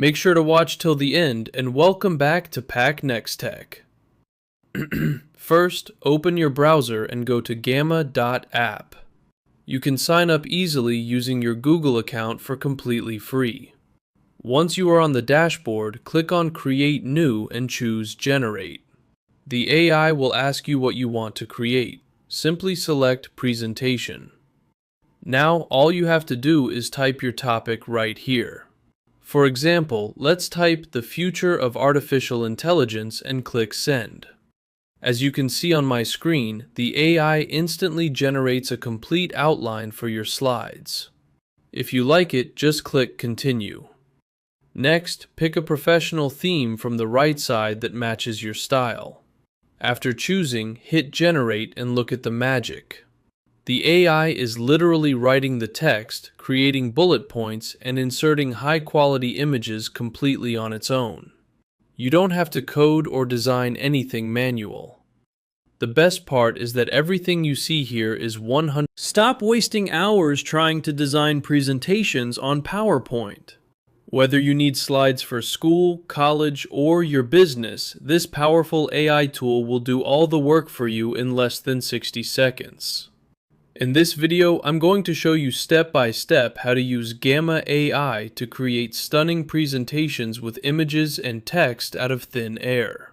Make sure to watch till the end, and welcome back to PakNextTech. First, open your browser and go to gamma.app. You can sign up easily using your Google account for completely free. Once you are on the dashboard, click on Create New and choose Generate. The AI will ask you what you want to create. Simply select Presentation. Now, all you have to do is type your topic right here. For example, let's type the future of artificial intelligence and click Send. As you can see on my screen, the AI instantly generates a complete outline for your slides. If you like it, just click Continue. Next, pick a professional theme from the right side that matches your style. After choosing, hit Generate and look at the magic. The AI is literally writing the text, creating bullet points, and inserting high-quality images completely on its own. You don't have to code or design anything manual. The best part is that everything you see here is 100%. Stop wasting hours trying to design presentations on PowerPoint. Whether you need slides for school, college, or your business, this powerful AI tool will do all the work for you in less than 60 seconds. In this video, I'm going to show you step by step how to use Gamma AI to create stunning presentations with images and text out of thin air.